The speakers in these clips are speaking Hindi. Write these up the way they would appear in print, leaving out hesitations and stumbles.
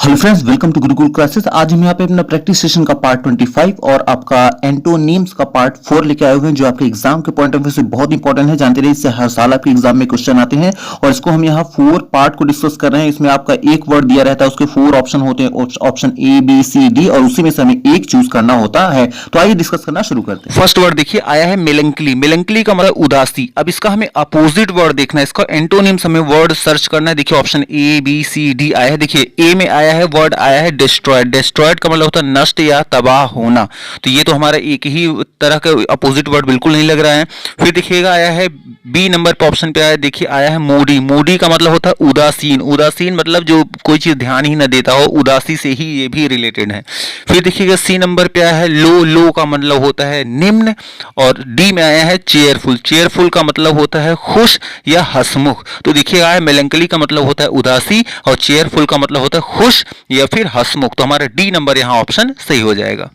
Hello friends, welcome to Gurukul classes. आज हम यहाँ पे अपना प्रैक्टिस सेशन का पार्ट 25 और आपका एंटोनिम्स का पार्ट 4 लेके आए हुए हैं, जो आपके एग्जाम के पॉइंट ऑफ व्यू से बहुत इंपॉर्टेंट है। जानते रहिए, इससे हर साल आपके एग्जाम में क्वेश्चन आते हैं और इसको हम यहाँ 4 पार्ट को डिस्कस कर रहे हैं। इसमें आपका एक वर्ड दिया रहता है, उसके 4 ऑप्शन होते हैं, option A B C D, और उसी में से हमें एक चूज करना होता है। तो आइए डिस्कस करना शुरू करते हैं। फर्स्ट वर्ड देखिए आया है मेलंकली। मेलंकली का मतलब उदासी। अब इसका हमें अपोजिट वर्ड देखना है, इसका एंटोनिम्स हमें वर्ड सर्च करना है। देखिए option A B C D आया है। देखिए ए में आया है वर्ड आया है डिस्ट्रॉयड। डिस्ट्रॉयड का मतलब होता है नष्ट या तबाह होना। तो ये तो हमारा एक ही तरह का अपोजिट वर्ड बिल्कुल नहीं लग रहा है। फिर देखिएगा आया है बी नंबर पे ऑप्शन पे आया है, देखिए आया है मूडी। मूडी का मतलब होता है उदासीन। उदासीन मतलब जो कोई चीज ध्यान ही न देता हो, उदासी से ही ये भी रिलेटेड है। फिर देखिएगा सी नंबर पे आया है लो। लो का मतलब होता है निम्न। और डी में आया है चेयरफुल। चेयरफुल का मतलब होता है खुश या हंसमुख। तो देखिए आया मेलंकली का मतलब होता है उदासी और चेयरफुल का मतलब होता है खुश या फिर हंसमुख। तो हमारा डी नंबर यहां ऑप्शन सही हो जाएगा।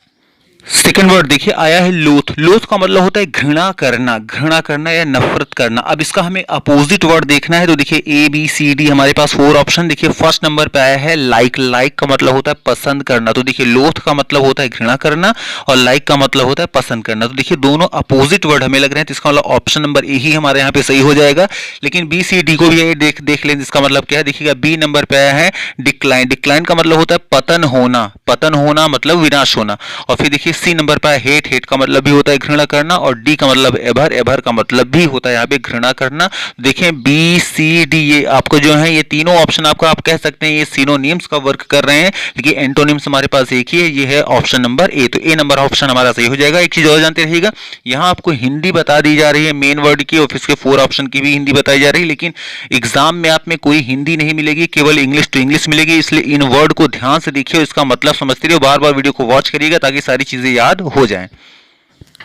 सेकेंड वर्ड देखिए आया है लोथ। लोथ का मतलब होता है घृणा करना। घृणा करना या नफरत करना। अब इसका हमें अपोजिट वर्ड देखना है। तो देखिए ए बी सी डी हमारे पास 4 ऑप्शन। देखिए फर्स्ट नंबर पे आया है लाइक। लाइक का मतलब होता है पसंद करना। तो देखिए लोथ का मतलब होता है घृणा करना और लाइक का मतलब होता है पसंद करना। तो देखिए दोनों अपोजिट वर्ड हमें लग रहे हैं, तो इसका मतलब ऑप्शन नंबर ए ही हमारे यहाँ पे सही हो जाएगा। लेकिन बी सी डी को भी देख लें, इसका मतलब क्या है। देखिएगा बी नंबर पे आया है डिक्लाइन। डिक्लाइन का मतलब होता है पतन होना। पतन होना मतलब विनाश होना। और फिर देखिए सी नंबर पर हेट। हेट का मतलब भी होता है घृणा करना। और डी का मतलब एभर। एभर का मतलब भी होता है यहाँ पे घृणा करना। देखें बी सी डी ये आपको जो है ये तीनों ऑप्शन आपका आप कह सकते हैं ये सिनोनिम्स का वर्क कर रहे हैं, लेकिन एंटोनिम्स हमारे पास एक ही है, ये है ऑप्शन नंबर ए। तो ए नंबर ऑप्शन हमारा सही हो जाएगा। एक चीज और जानते रहिएगा, यहाँ आपको हिंदी बता दी जा रही है मेन वर्ड की और इसके 4 ऑप्शन की भी हिंदी बताई जा रही है, लेकिन एग्जाम में आप में कोई हिंदी नहीं मिलेगी, केवल इंग्लिश टू इंग्लिश मिलेगी। इसलिए इन वर्ड को ध्यान से देखिए, इसका मतलब समझते रहिए, बार बार वीडियो को वॉच करिएगा ताकि सारी चीजें याद हो जाएं।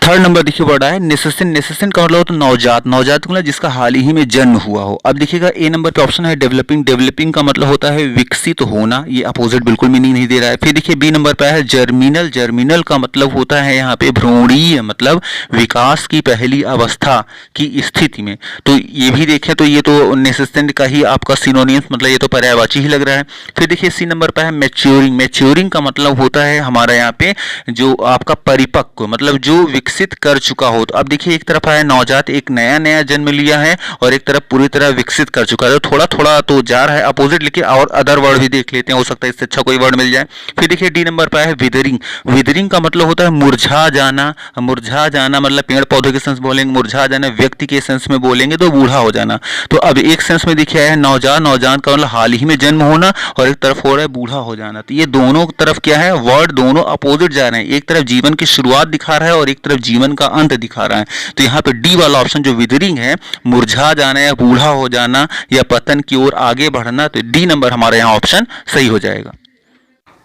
थर्ड नंबर देखिए वर्ड है नेसेसिन। नेसेसिन का मतलब होता है नवजात। नवजात का मतलब जिसका हाल ही में जन्म हुआ हो। अब देखिएगा ए नंबर पे ऑप्शन है डेवलपिंग। डेवलपिंग का मतलब होता है विकसित होना। ये अपोजिट बिल्कुल मीनिंग नहीं दे रहा है। फिर देखिए बी नंबर पे है जर्मिनल। जर्मिनल का मतलब होता है यहाँ पे भ्रूणीय, मतलब विकास की पहली अवस्था की स्थिति में। तो ये भी देखें तो ये तो नेसेसिन का ही आपका सिनोनिम्स, मतलब ये तो पर्यायवाची ही लग रहा है। फिर देखिए सी नंबर पे है मैच्योरिंग। मैच्योरिंग का मतलब होता है हमारा यहाँ पे जो आपका परिपक्व, मतलब जो विकसित कर चुका हो। तो अब देखिए एक तरफ आया नवजात, एक नया नया जन्म लिया है, और एक तरफ पूरी तरह विकसित कर चुका है। तो थोड़ा थोड़ा तो जा रहा है अपोजिट, लेकिन और अदर वर्ड भी देख लेते हैं, हो सकता है इससे अच्छा कोई वर्ड मिल जाए। फिर देखिए डी नंबर पर है विदरिंग। विदरिंग का मतलब होता है मुरझा जाना। मुरझा जाना मतलब पेड़ पौधे के सेंस बोलेंगे, मुरझा जाना व्यक्ति के सेंस में बोलेंगे तो बूढ़ा हो जाना। तो अब एक सेंस में देखिए आया है नवजात। नवजात का मतलब हाल ही में जन्म होना, और एक तरफ हो रहा है बूढ़ा हो जाना। तो ये दोनों तरफ क्या है, वर्ड दोनों अपोजिट जा रहे हैं। एक तरफ जीवन की शुरुआत दिखा रहा है और एक तरफ जीवन का अंत दिखा रहा है। तो यहाँ पे डी वाला ऑप्शन जो विदरिंग है, मुरझा जाना या बूढ़ा हो जाना या पतन की ओर आगे बढ़ना, तो डी नंबर हमारा यहाँ ऑप्शन सही हो जाएगा।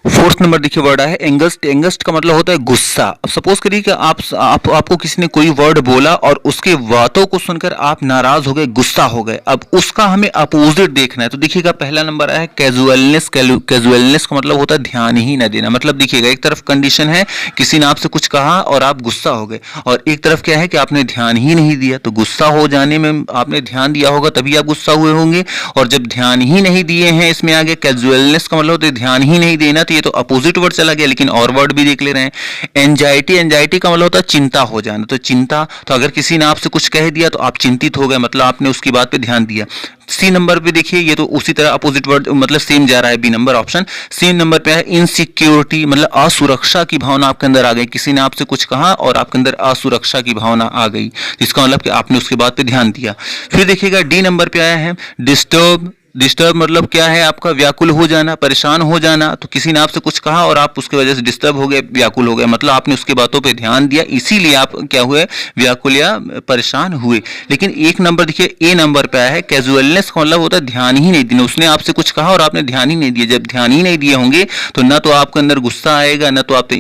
फोर्थ नंबर देखिए वर्ड है एंगस्ट। एंगस्ट का मतलब होता है गुस्सा। अब सपोज करिए कि आपको किसी ने कोई वर्ड बोला और उसके बातों को सुनकर आप नाराज हो गए, गुस्सा हो गए। अब उसका हमें अपोजिट देखना है। तो देखिएगा पहला नंबर है कैजुअलनेस। कैजुअलनेस का मतलब होता है ध्यान ही न देना। मतलब देखिएगा एक तरफ कंडीशन है, किसी ने आपसे कुछ कहा और आप गुस्सा हो गए, और एक तरफ क्या है कि आपने ध्यान ही नहीं दिया। तो गुस्सा हो जाने में आपने ध्यान दिया होगा तभी आप गुस्सा हुए होंगे, और जब ध्यान ही नहीं दिए हैं, इसमें आगे कैजुअलनेस का मतलब होता है ध्यान ही नहीं देना। तो ये तो अपोजिट वर्ड चला गया, लेकिन और वर्ड भी देख ले रहे हैं। एंजाइटी। एंजाइटी का मतलब होता है चिंता हो जाना। तो चिंता, तो अगर किसी ने आपसे कुछ कह दिया तो आप चिंतित हो गए, मतलब आपने उसकी बात पे ध्यान दिया। सी नंबर पे देखिए ये तो उसी तरह अपोजिट वर्ड मतलब सेम जा रहा है, B number option. C number पे है इनसिक्योरिटी, मतलब असुरक्षा की भावना आपके अंदर आ गई। किसी ने आपसे कुछ कहा और आपके अंदर असुरक्षा की भावना आ गई, इसका मतलब कि आपने उसकी बात पे ध्यान दिया। फिर देखिएगा डी नंबर पे आया है डिस्टर्ब। डिस्टर्ब मतलब क्या है, आपका व्याकुल हो जाना, परेशान हो जाना। तो किसी ने आपसे कुछ कहा और आप उसकी वजह से डिस्टर्ब हो गए, व्याकुल हो गए, मतलब आपने उसकी बातों पे ध्यान दिया, इसीलिए आप क्या हुए, व्याकुल या परेशान हुए। लेकिन एक नंबर देखिए ए नंबर पे आया है कैजुअलनेस का मतलब होता है ध्यान ही नहीं देना। उसने आपसे कुछ कहा और आपने ध्यान ही नहीं दिया। जब ध्यान ही नहीं दिए होंगे तो न तो आपके अंदर गुस्सा आएगा, न तो आप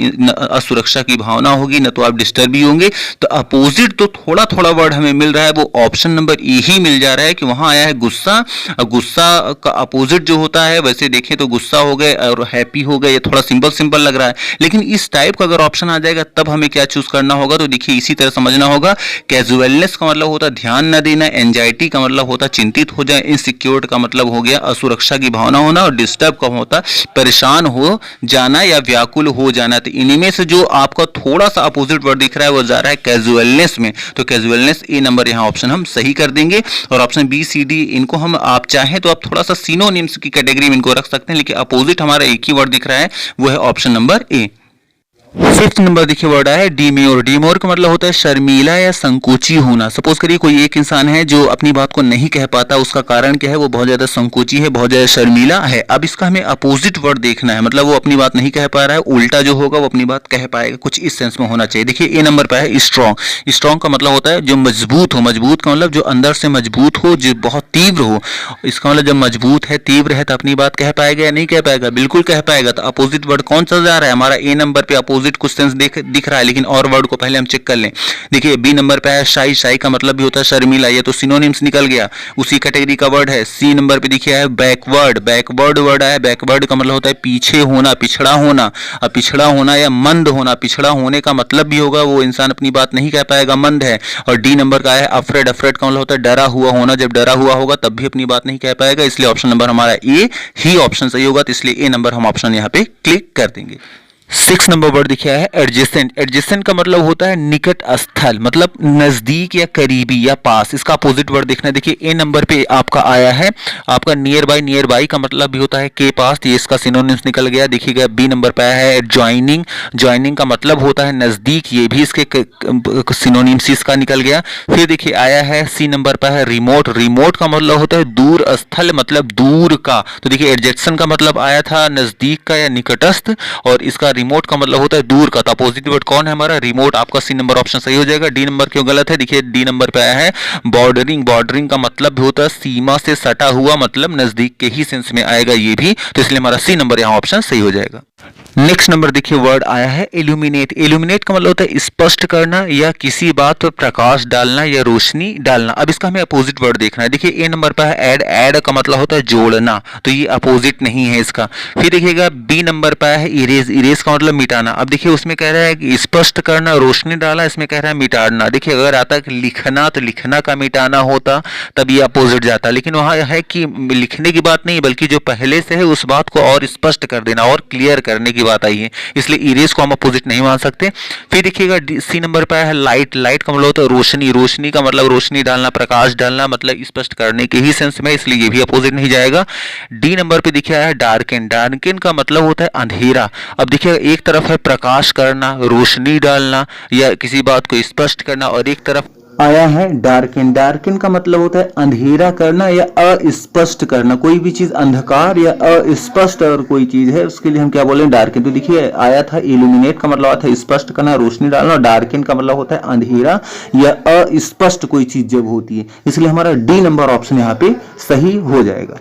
असुरक्षा की भावना होगी, न तो आप डिस्टर्ब भी होंगे। तो अपोजिट तो थोड़ा थोड़ा वर्ड हमें मिल रहा है, वो ऑप्शन नंबर ए ही मिल जा रहा है कि वहां आया है गुस्सा। गुस्सा गुस्सा का अपोजिट जो होता है, वैसे देखें तो गुस्सा हो गए और हैप्पी हो गए, ये थोड़ा सिंपल सिंपल लग रहा है, लेकिन इस टाइप का अगर ऑप्शन आ जाएगा तब हमें क्या चूज करना होगा, तो देखिए इसी तरह समझना होगा। कैजुअलनेस का मतलब होता है ध्यान न देना, एंजाइटी का मतलब होता है चिंतित हो जाए, इनसिक्योर का मतलब हो गया असुरक्षा की भावना होना, और डिस्टर्ब का होता है परेशान हो जाना या व्याकुल हो जाना। तो इनमें से जो आपका थोड़ा सा अपोजिट वर्ड दिख रहा है वो जा रहा है कैजुअलनेस में, तो कैजुअलनेस ए नंबर यहाँ ऑप्शन हम सही कर देंगे। और ऑप्शन बी सी डी इनको हम आप चाहें तो आप थोड़ा सा सिनोनिम्स की कैटेगरी में इनको रख सकते हैं, लेकिन अपोजिट हमारा एक ही वर्ड दिख रहा है, वो है option number A. Fifth number देखिए वर्ड है डीम्योर। डीम्योर का मतलब होता है शर्मीला या संकोची होना। सपोज करिए कोई एक इंसान है जो अपनी बात को नहीं कह पाता, उसका कारण क्या है, वो बहुत ज्यादा संकोची है, बहुत ज्यादा शर्मीला है। अब इसका हमें अपोजिट वर्ड देखना है, मतलब वो अपनी बात नहीं कह पा रहा है, उल्टा जो होगा वो अपनी बात कह पाएगा, कुछ इस सेंस में होना चाहिए। देखिए ए नंबर पर है स्ट्रॉन्ग। स्ट्रॉन्ग का मतलब होता है जो मजबूत हो। मजबूत का मतलब जो अंदर से मजबूत हो, जो बहुत तीव्र हो। इसका मतलब जब मजबूत है, तीव्र है, तो अपनी बात कह पाएगा या नहीं कह पाएगा, बिल्कुल कह पाएगा। तो अपोजिट वर्ड कौन सा जा रहा है हमारा, ए नंबर पे अपोजिट कुछ सेंस दिख रहा है, लेकिन और वर्ड को पहले हम चेक कर लें। देखिए बी नंबर पे है शाई। शाई का मतलब भी होता है शर्मीला, ये तो सिनोनिम्स निकल गया, उसी कैटेगरी का वर्ड है। सी नंबर पे देखिए है बैकवर्ड। बैकवर्ड वर्ड है। बैकवर्ड का मतलब होता है पीछे होना, पिछड़ा होना। अब पिछड़ा होना या मंद होना, पिछड़ा होने का मतलब भी होगा वो इंसान अपनी बात नहीं कह पाएगा, मंद है। और डी नंबर का है अफ्रेड। अफ्रेड का मतलब होता है डरा हुआ होना, जब डरा हुआ होगा तब भी अपनी बात नहीं कह पाएगा, इसलिए ऑप्शन नंबर हमारा ए ही ऑप्शन सही होगा। तो इसलिए ए नंबर हम ऑप्शन यहाँ पे क्लिक कर देंगे। 6 नंबर वर्ड दिखा है एडजेसेंट। एडजेसेंट का मतलब होता है निकट स्थल, मतलब नजदीक या करीबी या पास। इसका अपोजिट वर्ड देखना है। देखिए ए नंबर पे आपका आया है आपका नियर बाई। नियर बाई का मतलब भी होता है के पास, ये इसका सिनोनिम्स निकल गया। देखिएगा बी नंबर पे आया है ज्वाइनिंग। ज्वाइनिंग का मतलब होता है नजदीक, ये भी इसके सिनोनिम्स इसका निकल गया। फिर देखिए आया है सी नंबर पे है रिमोट। रिमोट का मतलब होता है दूर स्थल, मतलब दूर का। तो देखिए एडजेसेंट का मतलब आया था नजदीक का या निकटस्थ, और इसका रिमोट का मतलब होता है दूर का। तो पॉजिटिव वर्ड कौन है हमारा, रिमोट। आपका सी नंबर ऑप्शन सही हो जाएगा। डी नंबर क्यों गलत है, देखिए डी नंबर पे आया है बॉर्डरिंग। बॉर्डरिंग का मतलब भी होता है सीमा से सटा हुआ, मतलब नजदीक के ही सेंस में आएगा ये भी, तो इसलिए हमारा सी नंबर यहाँ ऑप्शन सही हो जाएगा। नेक्स्ट नंबर देखिए वर्ड आया है इल्यूमिनेट। इल्यूमिनेट का मतलब होता है स्पष्ट करना या किसी बात पर प्रकाश डालना या रोशनी डालना। अब इसका हमें अपोजिट वर्ड देखना है। देखिए ए नंबर पर है ऐड। ऐड का मतलब होता है जोड़ना, तो ये अपोजिट नहीं है इसका। फिर देखिएगा बी नंबर पर है इरेज। इरेज का मतलब मिटाना। अब देखिए उसमें कह रहा है कि स्पष्ट करना, रोशनी डाला, इसमें कह रहा है मिटाना। देखिए अगर आता है लिखना, तो लिखना का मिटाना होता तब ये अपोजिट जाता, लेकिन वहां है कि लिखने की बात नहीं, बल्कि जो पहले से है उस बात को और स्पष्ट कर देना और क्लियर करने की बात आई है, इसलिए इरेज को हम अपोजिट नहीं मान सकते। फिर देखिएगा सी नंबर पर है लाइट। लाइट का मतलब होता है रोशनी। रोशनी का मतलब रोशनी डालना, प्रकाश डालना, मतलब स्पष्ट करने के ही सेंस में, इसलिए ये भी अपोजिट नहीं जाएगा। डी नंबर पे देखिए है डार्कन। डार्कन का मतलब होता है अंधेरा। अब देखिए एक तरफ है प्रकाश करना, रोशनी डालना या किसी बात को स्पष्ट करना, और एक तरफ आया है डार्कन। डार्कन का मतलब होता है अंधेरा करना या अस्पष्ट करना। कोई भी चीज अंधकार या अस्पष्ट अगर कोई चीज है उसके लिए हम क्या बोलें, डार्कन। तो देखिए आया था इल्यूमिनेट का मतलब आता है स्पष्ट करना, रोशनी डालना, और डार्कन का मतलब होता है अंधेरा या अस्पष्ट कोई चीज जब होती है, इसलिए हमारा डी नंबर ऑप्शन यहाँ पे सही हो जाएगा।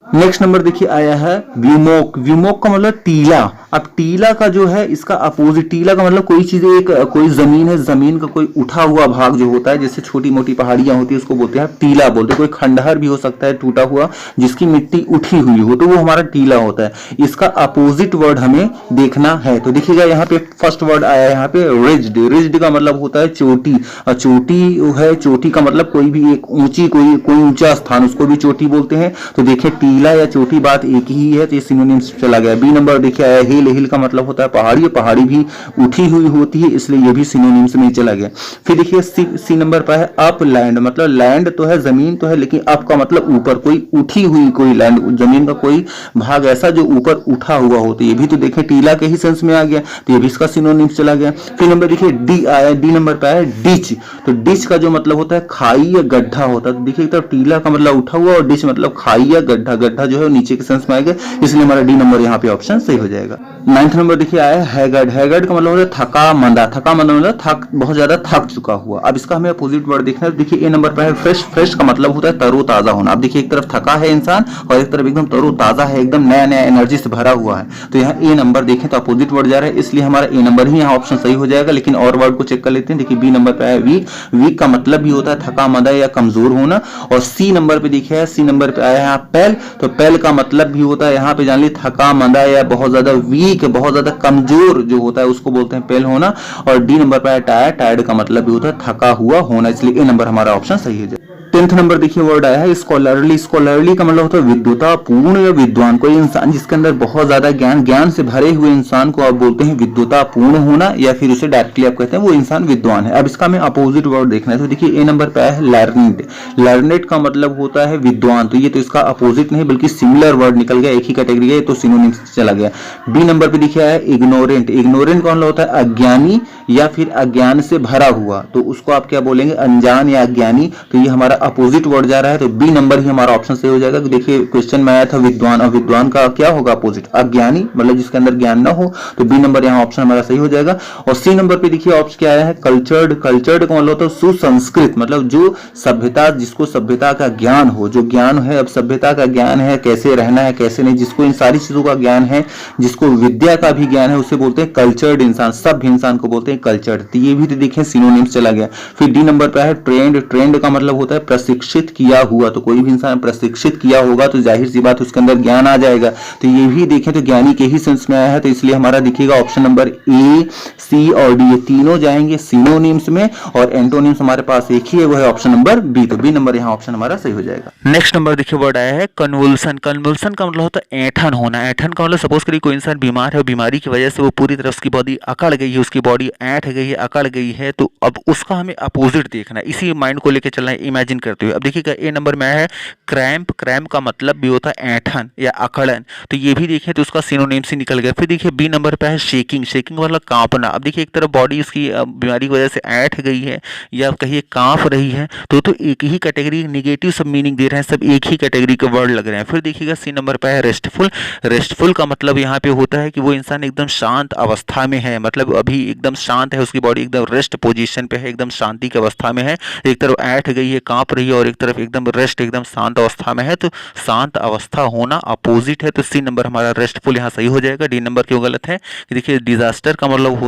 नेक्स्ट नंबर देखिए आया है व्यूमोक। व्यूमोक का मतलब टीला। अब टीला का जो है इसका अपोजिट, टीला का मतलब कोई चीज, एक कोई जमीन है, जमीन का कोई उठा हुआ भाग जो होता है, जैसे छोटी मोटी पहाड़ियां होती है उसको बोलते हैं टीला बोलते हैं। कोई खंडहर भी हो सकता है टूटा हुआ जिसकी मिट्टी उठी हुई हो, तो वो हमारा टीला होता है। इसका अपोजिट वर्ड हमें देखना है। तो देखिएगा यहाँ पे फर्स्ट वर्ड आया है यहाँ पे रिज्ड। रिज्ड का मतलब होता है चोटी। और चोटी है, चोटी का मतलब कोई भी एक ऊंची, कोई ऊंचा स्थान, उसको भी चोटी बोलते हैं। तो देखिए टीला या चोटी बात एक ही है, तो ये सिनोनिम्स चला गया। बी नंबर देखिए आया हिल। हिल का मतलब होता है पहाड़ी। पहाड़ी भी उठी हुई होती है, इसलिए ये भी सिनोनिम्स में चला गया। फिर देखिए सी नंबर पर है अप लैंड। मतलब लैंड तो है, जमीन तो है, लेकिन अप का मतलब ऊपर, कोई उठी हुई कोई लैंड, जमीन का कोई भाग ऐसा जो ऊपर उठा हुआ होता है, ये भी तो देखें टीला के ही सेंस में आ गया, तो ये भी इसका सिनोनिम्स चला गया। फिर नंबर देखिए डी आया। डी नंबर पर है डिच। तो डिच का जो मतलब होता है खाई या गड्ढा होता है। तो देखिए टीला का मतलब उठा हुआ और डिच मतलब खाई या गड्ढा। गड्ढा जो है वो नीचे के सेंस में आएगा, इसलिए हमारा डी नंबर यहाँ पे ऑप्शन सही हो जाएगा। 9th नंबर देखिए आया हैगर्ड। हैगर्ड का मतलब होता है थका मंदा। थका मंदा मतलब थक, बहुत ज्यादा थक चुका हुआ। अब इसका हमें अपोजिट वर्ड देखना है। देखिए ए नंबर पर है फ्रेश। फ्रेश का मतलब होता है तरोताजा होना। अब देखिए एक तरफ थका है इंसान और एक तरफ एकदम तरोताजा है, एकदम नया नया एनर्जी से भरा हुआ है। तो यहाँ ए नंबर देखें तो अपोजिट वर्ड जा रहा है, इसलिए हमारा ए नंबर ही यहाँ ऑप्शन सही हो जाएगा। लेकिन और वर्ड को चेक कर लेते हैं। देखिए बी नंबर पे है वीक। वीक का मतलब भी होता है थका मंदा या कमजोर होना। और सी नंबर पे देखिए सी नंबर पे आया है पैल। तो पैल का मतलब भी होता है यहाँ पे जान ली थका मंदा या बहुत ज्यादा वीक, बहुत ज्यादा कमजोर जो होता है उसको बोलते हैं पेल होना। और डी नंबर पर है टायर्ड। टायर्ड का मतलब भी होता है थका हुआ होना, इसलिए ए नंबर हमारा ऑप्शन सही है। 10th नंबर देखिए वर्ड आया है स्कॉलरली। स्कॉलरली का मतलब होता है विद्वतापूर्ण या विद्वान। कोई इंसान जिसके अंदर बहुत ज्यादा ज्ञान से भरे हुए इंसान को आप बोलते हैं विद्वतापूर्ण होना, या फिर उसे डायरेक्टली आप कहते हैं वो इंसान विद्वान है। अब इसका हमें अपोजिट वर्ड देखना है। तो देखिए ए नंबर पे आया है लर्नेड। लर्नेड का मतलब होता है विद्वान। तो ये तो इसका अपोजिट नहीं बल्कि सिमिलर वर्ड निकल गया, एक ही कैटेगरी है, तो सिनोनिम से चला गया। बी नंबर पे देखिए आया है इग्नोरेंट। इग्नोरेंट का मतलब होता है अज्ञानी या फिर अज्ञान से भरा हुआ। तो उसको आप क्या बोलेंगे, अनजान या अज्ञानी। तो ये हमारा अपोजिट वर्ड जा रहा है, तो बी नंबर ही हमारा ऑप्शन सही हो जाएगा। देखिए क्वेश्चन में आया था विद्वान, और विद्वान का क्या होगा अपोजिट, अज्ञानी, मतलब जिसके अंदर ज्ञान ना हो। तो बी नंबर यहाँ ऑप्शन हमारा सही हो जाएगा। और सी नंबर पे देखिए ऑप्शन क्या आया है कल्चर्ड। कल्चर्ड का मतलब होता है सुसंस्कृत, मतलब जो सभ्यता, जिसको सभ्यता का ज्ञान हो, जो ज्ञान है, अब सभ्यता का ज्ञान है, कैसे रहना है कैसे नहीं, जिसको इन सारी चीजों का ज्ञान है, जिसको विद्या का भी ज्ञान है, उसे बोलते हैं कल्चर्ड इंसान। सभ्य इंसान को बोलते हैं कल्चर्ड। तो ये भी तो देखें सिनोनिम्स चला गया। फिर डी नंबर पे है ट्रेंड। ट्रेंड का मतलब होता है प्रशिक्षित किया हुआ। तो कोई भी इंसान प्रशिक्षित किया होगा तो जाहिर सी बात उसके अंदर ज्ञान आ जाएगा। तो ये भी देखें तो ज्ञानी के ही सेंस में आया है, तो इसलिए हमारा दिखेगा ऑप्शन नंबर ए, सी और डी, ये तीनों जाएंगे सिनोनिम्स में, और एंटोनिम्स हमारे पास एक ही है, वो है ऑप्शन नंबर बी। तो बी नंबर यहाँ ऑप्शन हमारा सही हो जाएगा। नेक्स्ट नंबर देखिए वर्ड आया है कन्वुल्सन। कन्वुल्सन का मतलब होता है ऐंठन होना। ऐंठन का मतलब सपोज करिए कोई इंसान बीमार है, बीमारी की वजह से वो पूरी तरह उसकी बॉडी अकड़ गई है, उसकी बॉडी ऐंठ गई है, अकड़ गई है, तो अब उसका हमें अपोजिट देखना है, इसी माइंड को लेकर चलना है, इमेजिन करते हुए। अब देखिएगा ए नंबर में है क्रैम्प। क्रैम्प का मतलब भी होता है ऐंठन या अकड़न। तो ये भी देखें तो उसका सिनोनिम से निकल गया। फिर देखिए बी नंबर पे है शेकिंग। शेकिंग मतलब कांपना। अब देखिए एक तरफ बॉडी उसकी बीमारी की वजह से ऐंठ गई है या कहिए कांप रही है, तो एक ही कैटेगरी, निगेटिव सब मीनिंग दे रहे हैं, सब एक ही कैटेगरी के वर्ड लग रहे हैं। फिर देखिएगा सी नंबर पे है रेस्टफुल। रेस्टफुल का मतलब यहाँ पे होता है कि वो इंसान एकदम शांत अवस्था में है, मतलब अभी एकदम शांत है, उसकी बॉडी एकदम रेस्ट पोजीशन पे है, एकदम शांति की अवस्था में है। एक तरफ ऐंठ गई है, कांप रही है, और एक तरफ एकदम रेस्ट, एकदम शांत अवस्था में है। तो शांत अवस्था होना अपोजिट है, तो सी नंबर हमारा रेस्टफुल यहाँ सही हो जाएगा। डी नंबर क्यों गलत है कि देखिए डिजास्टर का मतलब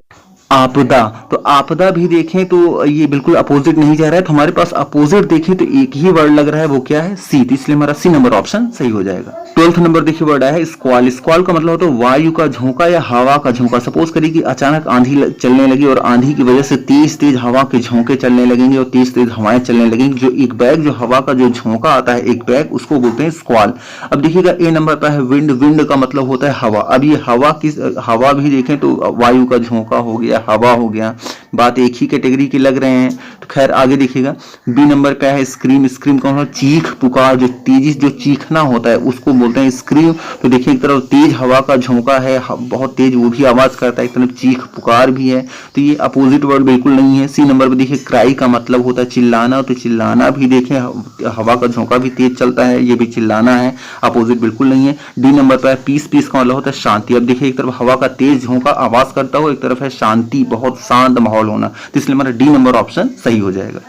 आपदा। तो आपदा भी देखें तो ये बिल्कुल अपोजिट नहीं जा रहा है, तो हमारे पास अपोजिट देखें तो एक ही वर्ड लग रहा है, वो क्या है सी। तो इसलिए हमारा सी नंबर ऑप्शन सही हो जाएगा। 12th नंबर देखिए वर्ड आया है स्क्वाल। स्क्वाल का मतलब होता है वायु का झोंका या हवा का झोंका। सपोज करिए कि अचानक आंधी चलने लगी और आंधी की वजह से तेज तेज हवा के झोंके चलने लगेंगे और तेज तेज हवाएं चलने लगेंगी। जो एक बैग, जो हवा का जो झोंका आता है एक बैग, उसको बोलते हैं स्क्वाल। अब देखिएगा ए नंबर पर है विंड। विंड का मतलब होता है हवा। अब ये हवा भी देखें तो वायु का झोंका हो गया, हवा हो गया, बात एक ही कैटेगरी के लग रहे हैं। तो खैर आगे देखिएगा बी नंबर पे है स्क्रीम। स्क्रीम का मतलब चीख पुकार, जो तेजी जो चीखना होता है उसको बोलते हैं स्क्रीम। तो देखिए एक तरफ तेज हवा का झोंका है, बहुत तेज वो भी आवाज करता है, एक तरफ चीख पुकार भी है। तो ये अपोजिट वर्ड बिल्कुल नहीं है। सी नंबर पे देखिए क्राई का मतलब होता है चिल्लाना। तो चिल्लाना भी देखें, हवा का झोंका भी तेज चलता है, ये भी चिल्लाना है, अपोजिट बिल्कुल नहीं है। डी नंबर पर पीस। पीस का मतलब होता है शांति। अब देखिए एक तरफ हवा का तेज झोंका आवाज करता हो, एक तरफ है शांति, बहुत शांत माहौल होना। तो इसलिए हमारा डी नंबर ऑप्शन सही हो जाएगा।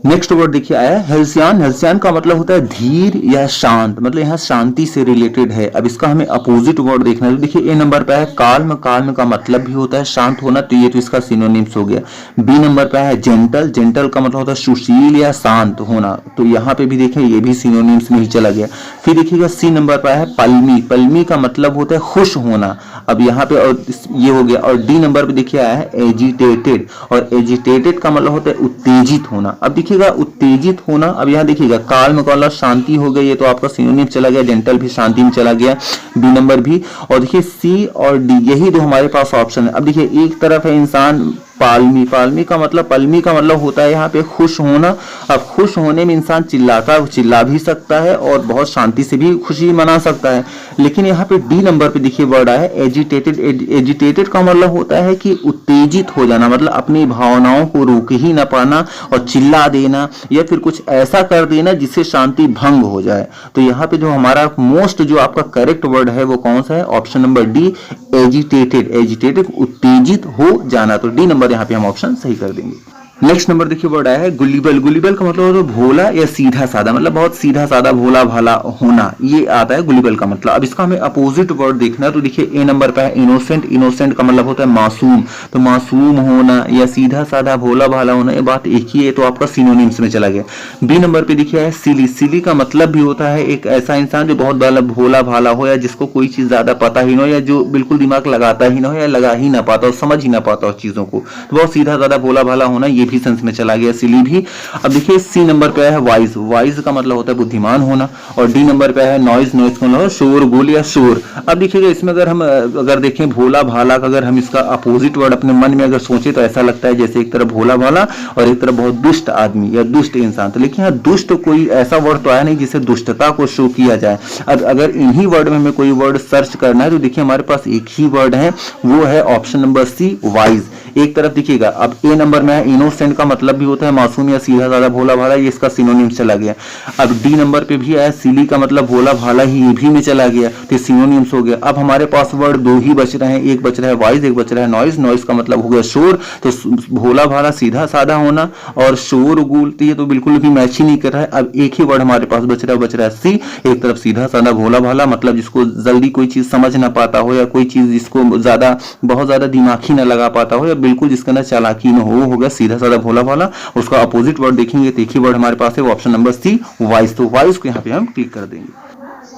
नेक्स्ट वर्ड देखिए आया है हेल्सियान। हेल्सियान का मतलब होता है धीर या शांत, मतलब यहाँ शांति से रिलेटेड है। अब इसका हमें अपोजिट वर्ड देखना है। तो देखिए ए नंबर पे है काल्म। काल्म का मतलब भी होता है शांत होना, तो ये तो इसका सिनोनिम्स हो गया। बी नंबर पे है जेंटल। जेंटल का मतलब होता है सुशील या शांत होना, तो यहाँ पे भी देखें ये भी सिनोनिम्स में ही चला गया। फिर देखिएगा सी नंबर पे है पल्मी। पल्मी का मतलब होता है खुश होना। अब यहाँ पे और ये हो गया। और डी नंबर पे देखिए आया है एजिटेटेड। और एजिटेटेड का मतलब होता है उत्तेजित होना। अब देखिएगा उत्तेजित होना। अब यहाँ देखिएगा काल्म का मतलब शांति हो गई, ये तो आपका सिनोनिम चला गया। जेंटल भी शांति में चला गया, बी नंबर भी। और देखिए सी और डी, यही दो हमारे पास ऑप्शन है। अब देखिए एक तरफ है इंसान पालमी, पालमी का मतलब, पलमी का मतलब होता है यहाँ पे खुश होना। अब खुश होने में इंसान चिल्ला भी सकता है और बहुत शांति से भी खुशी मना सकता है। लेकिन यहाँ पे डी नंबर पे देखिए वर्ड आया है एजिटेटेड। एजिटेटेड का मतलब होता है कि उत्तेजित हो जाना, मतलब अपनी भावनाओं को रोक ही ना पाना और चिल्ला देना या फिर कुछ ऐसा कर देना जिससे शांति भंग हो जाए। तो यहाँ पे जो हमारा मोस्ट जो आपका करेक्ट वर्ड है वो कौन सा है? Option number D, agitated. Agitated उत्तेजित हो जाना। तो डी नंबर यहाँ पे हम ऑप्शन सही कर देंगे। नेक्स्ट नंबर देखिए वर्ड आया है गुलिबल। गुलिबल का मतलब होता है भोला या सीधा साधा, मतलब बहुत सीधा साधा भोला भाला होना, ये आता है गुलिबल का मतलब। अब इसका हमें अपोजिट वर्ड देखना है तो देखिए ए नंबर पे है इनोसेंट। इनोसेंट का मतलब होता है मासूम। तो मासूम होना या सीधा साधा भोला भाला होना, ये बात एक ही है, तो आपका सिनोनिम्स में चला गया। बी नंबर पे देखिए है सिली। सिली का मतलब भी होता है एक ऐसा इंसान जो बहुत भोला भाला हो या जिसको कोई चीज ज्यादा पता ही ना हो या जो बिल्कुल दिमाग लगाता ही ना हो या लगा ही ना पाता हो, समझ ही ना पाता हो चीजों को। तो बहुत सीधा साधा भोला भाला होना, ये भी सेंस में चला गया सिली भी। अब देखिए सी नंबर पे है वाइज। वाइज का मतलब होता है बुद्धिमान होना। और डी नंबर पे है नॉइज। नॉइज का मतलब शोर गुल या शोर। अब देखिएगा इसमें अगर देखें भोला भाला का, अगर हम इसका अपोजिट वर्ड अपने मन में अगर सोचे तो ऐसा लगता है जैसे एक तरफ भोला भाला और एक तरफ बहुत दुष्ट आदमी या दुष्ट इंसान। तो लेकिन यहाँ दुष्ट कोई ऐसा वर्ड तो आया नहीं जिससे दुष्टता को शो किया जाए। अब अगर इन्हीं वर्ड में हमें कोई वर्ड सर्च करना है तो देखिए हमारे पास एक ही वर्ड है, वो है ऑप्शन नंबर सी, वाइज। एक तरफ देखिएगा अब ए नंबर में है इनोसेंट का मतलब भी होता है मासूम या सीधा साधा भोला भाला, ये इसका सिनोनिम्स चला गया। अब डी नंबर पे भी है सिली का मतलब भोला भाला ही, ये भी में चला गया, तो सिनोनिम्स हो गया। अब हमारे पास वर्ड दो ही बच रहे हैं, एक बच रहा है वाइज, एक बच रहा है नॉइज। नॉइज का मतलब हो गया शोर। तो भोला भाला सीधा साधा होना और शोर गुलती है तो बिल्कुल भी मैच ही नहीं कर रहा है। अब एक ही वर्ड हमारे पास बच रहा है सी। एक तरफ सीधा साधा भोला भाला मतलब जिसको जल्दी कोई चीज समझ ना पाता हो या कोई चीज जिसको बहुत ज्यादा दिमाग ही ना लगा पाता हो या बिल्कुल जिसके अंदर चालाकी न हो गया सीधा साधा भोला भाला। उसका अपोजिट वर्ड देखेंगे तो एक ही वर्ड हमारे पास है, वो ऑप्शन नंबर सी, वाइज। तो वाइज को यहाँ पे हम क्लिक कर देंगे।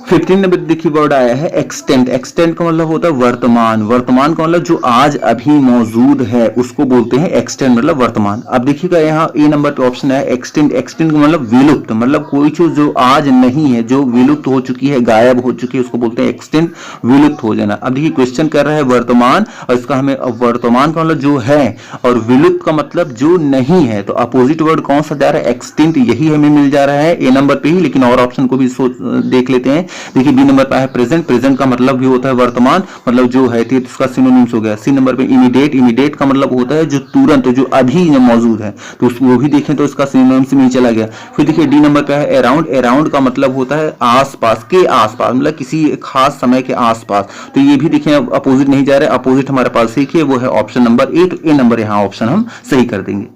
15 नंबर देखिए वर्ड आया है एक्सटेंट। एक्सटेंट का मतलब होता है वर्तमान। वर्तमान का मतलब जो आज अभी मौजूद है उसको बोलते हैं एक्सटेंट, मतलब वर्तमान। अब देखिएगा यहाँ ए नंबर पे ऑप्शन है एक्सटेंट। एक्सटेंट का मतलब विलुप्त, मतलब कोई चीज जो आज नहीं है, जो विलुप्त हो चुकी है, गायब हो चुकी है, उसको बोलते हैं एक्सटेंट, विलुप्त हो जाना। अब देखिए क्वेश्चन कर रहा है वर्तमान और इसका हमें वर्तमान का मतलब जो है और विलुप्त का मतलब जो नहीं है, तो अपोजिट वर्ड कौन सा जा रहा है? एक्सटेंट। यही हमें मिल जा रहा है ए नंबर पे ही, लेकिन और ऑप्शन को भी देख लेते हैं। देखिए बी नंबर पर है प्रेजेंट। प्रेजेंट का मतलब भी होता है वर्तमान, मतलब जो है, तो इसका सिनोनिम्स हो गया। सी नंबर पे इमीडिएट। इमीडिएट का मतलब होता है जो तुरंत, जो अभी मौजूद है, तो वो भी देखें तो इसका सिनोनिम्स में चला गया। फिर देखिए डी नंबर पे है अराउंड। अराउंड का मतलब होता है आसपास के, आसपास मतलब किसी खास समय के आसपास। तो ये भी देखिए अपोजिट नहीं जा रहा है, अपोजिट हमारे पास देखिए वो है ऑप्शन नंबर ए। तो ए नंबर यहाँ ऑप्शन हम सही कर देंगे।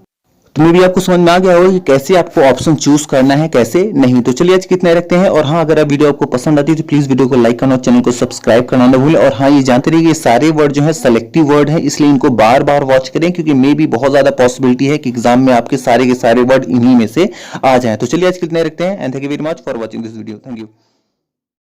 तो मे भी आपको समझ में आ गया होगा कि कैसे आपको ऑप्शन चूज करना है, कैसे नहीं। तो चलिए आज कितने रखते हैं। और हाँ, अगर आप वीडियो आपको पसंद आती है तो प्लीज वीडियो को लाइक करना और चैनल को सब्सक्राइब करना ना भूलें। और हाँ, ये जानते रहिए ये सारे वर्ड जो है सेलेक्टिव वर्ड है, इसलिए इनको बार बार वॉच करें क्योंकि मे भी बहुत ज्यादा पॉसिबिलिटी है कि एग्जाम में आपके सारे के सारे वर्ड इन्हीं में से आ जाए। तो चलिए आज कितने रखते हैं and thank you very much for watching this video. Thank you.